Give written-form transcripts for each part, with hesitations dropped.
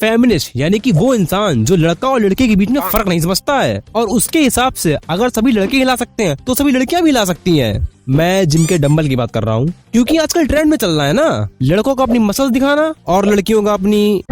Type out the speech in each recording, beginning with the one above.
Feminist यानी कि वो इंसान जो लड़का और लड़के के बीच में फर्क नहीं समझता है और उसके हिसाब से अगर सभी लड़के हिला सकते हैं तो सभी लड़कियां भी हिला सकती हैं। मैं जिम के डंबल की बात कर रहा हूँ, क्योंकि आजकल ट्रेंड में चल रहा है ना, लड़कों को अपनी मसल्स दिखाना और लड़कियों का अपनी।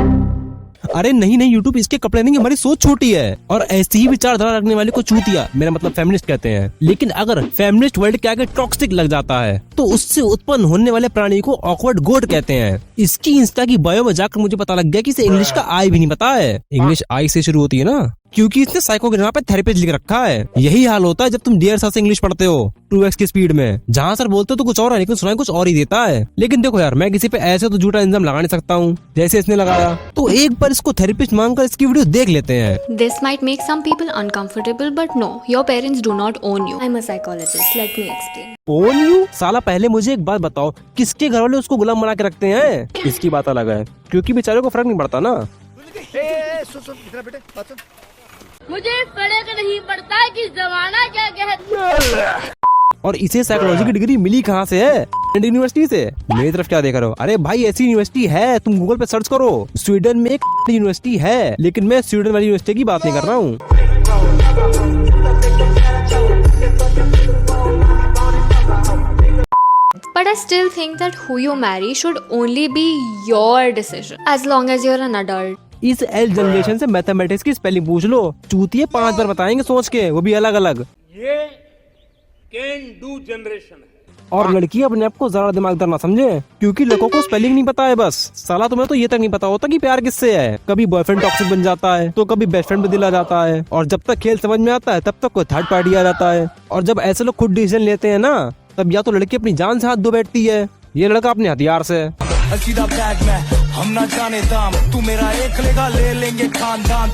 अरे नहीं नहीं यूट्यूब इसके कपड़े नहीं, हमारी सोच छोटी है और ऐसी ही विचारधारा रखने वाले को चूतिया, मेरा मतलब फेमिनिस्ट कहते हैं। लेकिन अगर फेमिनिस्ट वर्ड के आगे टॉक्सिक लग जाता है तो उससे उत्पन्न होने वाले प्राणी को ऑकवर्ड गोट कहते हैं। इसकी इंस्टा की बायो में जाकर मुझे पता लग गया कि इसे इंग्लिश का आई भी नहीं पता है। इंग्लिश आई से शुरू होती है ना, क्योंकि इसने साइकोग्राफ पे थेरेपिस्ट लिख रखा है। यही हाल होता है जब तुम डेढ़ साल से इंग्लिश पढ़ते हो 2x की स्पीड में, जहाँ सर बोलते हो तो कुछ और है लेकिन सुनाई कुछ और ही देता है। लेकिन देखो यार, मैं किसी पे ऐसे तो झूठा इल्जाम लगा नहीं सकता हूँ जैसे इसने लगाया, तो एक बार इसको थेरेपिस्ट मांगकर इसकी वीडियो देख लेते हैं। This might make some people uncomfortable, but no, your parents do not own you. I'm a psychologist. Let me explain. Own you? साला पहले मुझे एक बात बताओ, किसके घर वाले उसको गुलाम बना के रखते हैं? इसकी बात अलग है, क्योंकि बेचारे को फर्क नहीं पड़ता ना। मुझे फर्क नहीं पड़ता कि जमाना क्या कहता है। और इसे साइकोलॉजी की डिग्री मिली कहाँ से है? यूनिवर्सिटी से। मेरी तरफ क्या देख रहे हो? अरे भाई ऐसी यूनिवर्सिटी है, तुम गूगल पे सर्च करो। स्वीडन में एक यूनिवर्सिटी है, लेकिन मैं स्वीडन वाली यूनिवर्सिटी की बात नहीं कर रहा हूँ। But I still think that who you marry should only be your decision, as long as you're an adult. इस एल जनरेशन से मैथमेटिक्स की स्पेलिंग पूछ लो, चूतिए 5 बार बताएंगे सोच के, वो भी अलग अलग। ये कैन डू जनरेशन है। और लड़की अपने आप को जरा दिमागदार ना समझे, क्योंकि लड़कों को स्पेलिंग नहीं पता है बस। साला तुम्हें तो ये तक नहीं पता होता कि प्यार किससे है। कभी बॉयफ्रेंड टॉक्सिक बन जाता है तो कभी बेस्ट फ्रेंड पे दिल आ जाता है, और जब तक खेल समझ में आता है तब तक कोई थर्ड पार्टी आ जाता है। और जब ऐसे लोग खुद डिसीजन लेते हैं ना, तब या तो लड़की अपनी जान से हाथ धो बैठती है, ये लड़का अपने हथियार से। हम ना जाने दाम, तू मेरा एक लेगा ले लेंगे खानदान।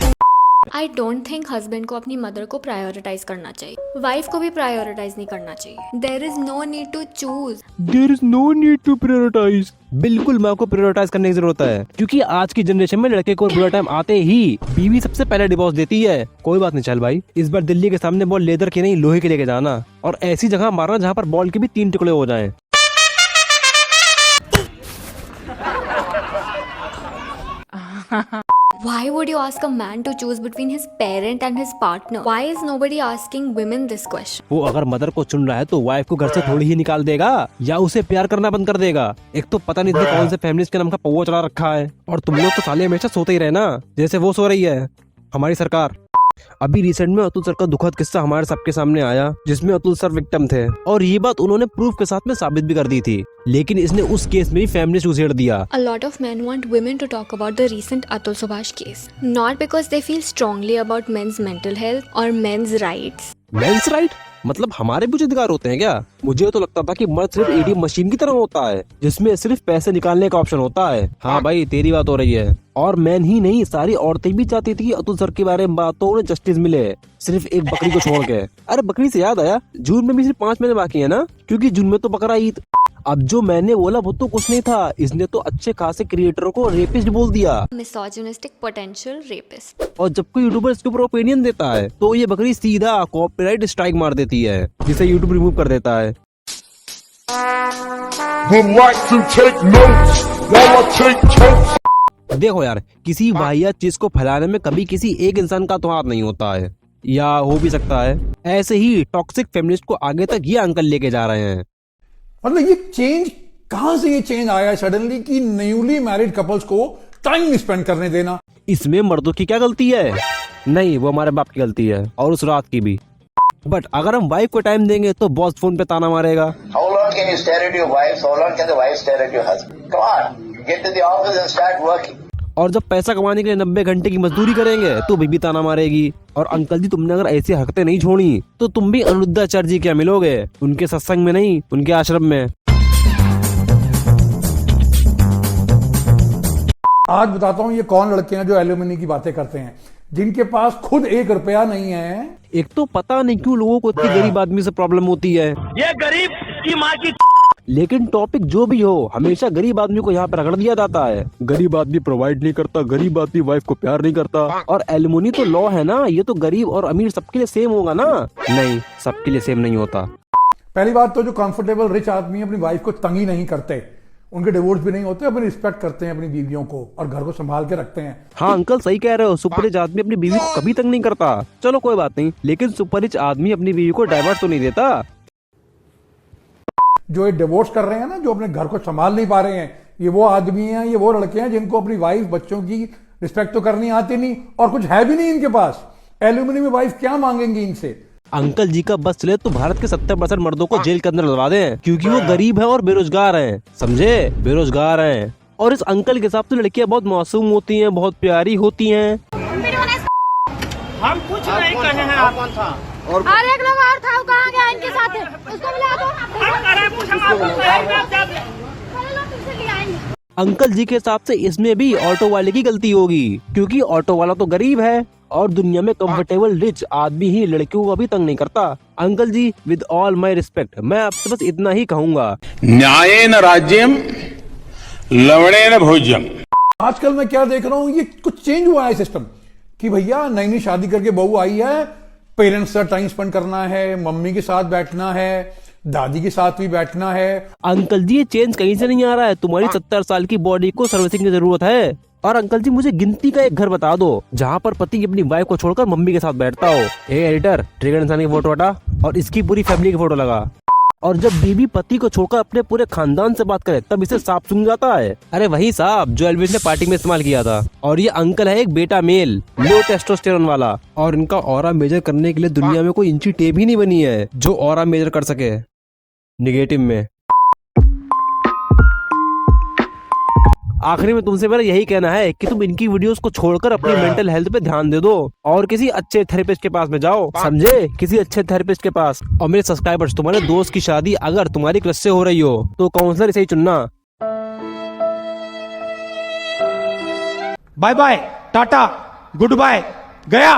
I don't think husband को अपनी मदर को प्रायोरिटाइज करना चाहिए, वाइफ को भी प्रायोरिटाइज नहीं करना चाहिए। There is no need to choose. There is no need to prioritize. बिल्कुल माँ को प्रायोरिटाइज करने की जरूरत है, क्योंकि आज की जनरेशन में लड़के को बुरा टाइम आते ही बीवी सबसे पहले डिवोर्स देती है। कोई बात नहीं, चल भाई इस बार दिल्ली के सामने बॉल लेदर की नहीं लोहे की लेके जाना, और ऐसी जगह मारना जहाँ पर बॉल के भी 3 टुकड़े हो जाएं। Why would you ask a man to choose between his parent and his partner? Why is nobody asking women this question? वो अगर मदर को चुन रहा है तो वाइफ को घर से थोड़ी ही निकाल देगा या उसे प्यार करना बंद कर देगा। एक तो पता नहीं कौन से फेमिनिस्ट के नाम का पौवा चला रखा है, और तुम लोग तो साले हमेशा सोते ही रहे ना, जैसे वो सो रही है हमारी सरकार। अभी रिसेंट में अतुल सर का दुखद किस्सा हमारे सबके सामने आया, जिसमें अतुल सर विक्टिम थे, और ये बात उन्होंने प्रूफ के साथ में साबित भी कर दी थी। लेकिन इसने उस केस में भी फेमिनिस्ट उछेड़ दिया। A lot of men want women to talk about the recent Atul Subhash case, not because they feel strongly about men's mental health or men's rights. Men's right मतलब हमारे भी अधिकार होते हैं क्या? मुझे तो लगता था कि मर्द सिर्फ एटीएम मशीन की तरह होता है, जिसमें सिर्फ पैसे निकालने का ऑप्शन होता है। हाँ भाई तेरी बात हो रही है। और मैन ही नहीं, सारी औरतें भी चाहती थी अतुल सर के बारे में बात तो उन्हें जस्टिस मिले, सिर्फ एक बकरी को छोड़ के। अरे बकरी से याद आया, जून में भी सिर्फ 5 महीने बाकी है ना, क्योंकि जून में तो बकरा ईद। अब जो मैंने बोला वो तो कुछ नहीं था, इसने तो अच्छे खासे क्रिएटरों को रेपिस्ट बोल दिया। Misogynistic potential rapist. और जब कोई यूट्यूबर इसके ऊपर ओपिनियन देता है तो ये बकरी सीधा कॉपीराइट स्ट्राइक मार देती है, जिसे यूट्यूब रिमूव कर देता है। देखो यार, किसी वाहियात चीज को फैलाने में कभी किसी एक इंसान का तो हाथ नहीं होता है, या हो भी सकता है। ऐसे ही टॉक्सिक फेमिनिस्ट को आगे तक ये अंकल लेके जा रहे हैं। मतलब ये चेंज कहां से ये चेंज आया सडनली कि न्यूली मैरिड कपल्स को टाइम स्पेंड करने देना? इसमें मर्दों की क्या गलती है? नहीं, वो हमारे बाप की गलती है, और उस रात की भी। बट अगर हम वाइफ को टाइम देंगे तो बॉस फोन पे ताना मारेगा। How long can you stare at your wife? How long can the wife stare at your husband? Come on, get to the office and start working. और जब पैसा कमाने के लिए 90 घंटे की मजदूरी करेंगे तो बीबी ताना मारेगी। और अंकल जी, तुमने अगर ऐसी हरकतें नहीं छोड़ी तो तुम भी अनिरुद्धाचार्य जी क्या मिलोगे, उनके सत्संग में नहीं, उनके आश्रम में। आज बताता हूँ ये कौन लड़के हैं जो एल्यूमिनी की बातें करते हैं, जिनके पास खुद 1 रुपया नहीं है। एक तो पता नहीं क्यों लोगों को इतनी गरीब आदमी से प्रॉब्लम होती है। ये गरीब की माँ की। लेकिन टॉपिक जो भी हो, हमेशा गरीब आदमी को यहाँ पे रगड़ दिया जाता है। गरीब आदमी प्रोवाइड नहीं करता, गरीब आदमी वाइफ को प्यार नहीं करता। और एलिमोनी तो लॉ है ना, ये तो गरीब और अमीर सबके लिए सेम होगा ना? नहीं, सबके लिए सेम नहीं होता। पहली बात तो जो कंफर्टेबल रिच आदमी अपनी वाइफ को तंग ही नहीं करते, उनके डिवोर्स भी नहीं होते, अपनी रिस्पेक्ट करते हैं अपनी बीवियों को और घर को संभाल के रखते हैं। हाँ अंकल सही कह रहे हो, सुपर रिच आदमी अपनी बीवी को कभी तंग नहीं करता। चलो कोई बात नहीं, लेकिन सुपर रिच आदमी अपनी बीवी को डाइवर्स तो नहीं देता। जो ये डिवोर्स कर रहे हैं ना, जो अपने घर को संभाल नहीं पा रहे हैं, ये वो आदमी हैं, ये वो लड़के हैं जिनको अपनी वाइफ बच्चों की रिस्पेक्ट तो करनी आती नहीं और कुछ है भी नहीं इनके पास। एल्यूमिनी में वाइफ क्या मांगेंगी इनसे। अंकल जी का बस चले तो भारत के 70% मर्दों को जेल के अंदर डलवा दें, क्योंकि वो गरीब है और बेरोजगार हैं, समझे, बेरोजगार हैं। और इस अंकल के हिसाब से लड़कियां बहुत मासूम होती हैं, बहुत प्यारी होती हैं। हम कुछ नहीं कहे हैं आप। और एक लोग और था, वो कहाँ गया इनके साथ? उसको मिला दो। अंकल जी के हिसाब से इसमें भी ऑटो वाले की गलती होगी, क्योंकि ऑटो वाला तो गरीब है और दुनिया में कंफर्टेबल रिच आदमी ही लड़कियों को अभी तंग नहीं करता। Uncle ji with all my respect, मैं आपसे बस इतना ही कहूँगा, न्यायेन राज्यम लवणेन भोज्यम। आजकल मैं क्या देख रहा हूँ, ये कुछ चेंज हुआ है सिस्टम कि भैया नई नई शादी करके बहू आई है, पेरेंट्स से टाइम स्पेंड करना है, मम्मी के साथ बैठना है, दादी के साथ भी बैठना है। अंकल जी ये चेंज कहीं से नहीं आ रहा है, तुम्हारी 70 साल की बॉडी को सर्विसिंग की जरूरत है। और अंकल जी मुझे गिनती का एक घर बता दो जहाँ पर पति अपनी वाइफ को छोड़कर मम्मी के साथ बैठता हो। ए एडिटर, ट्रिगर इंसान की फोटो हटा और इसकी पूरी फैमिली की फोटो लगा। और जब बीवी पति को छोड़कर अपने पूरे खानदान से बात करे तब इसे सांप सूंघ जाता है। अरे वही सांप जो एल्विस ने पार्टी में इस्तेमाल किया था। और ये अंकल है एक बेटा मेल, लो टेस्टोस्टेरोन वाला, और इनका ऑरा मेजर करने के लिए दुनिया में कोई इंची टेप ही नहीं बनी है जो ऑरा मेजर कर सके निगेटिव में। आखिरी में तुमसे मेरा यही कहना है कि तुम इनकी वीडियोस को छोड़कर अपनी मेंटल हेल्थ पे ध्यान दे दो और किसी अच्छे थेरेपिस्ट के पास में जाओ, समझे, किसी अच्छे थेरेपिस्ट के पास। और मेरे सब्सक्राइबर्स, तुम्हारे दोस्त की शादी अगर तुम्हारी क्रश से हो रही हो तो काउंसलर इसे ही चुनना। Bye bye, tata, goodbye, गया।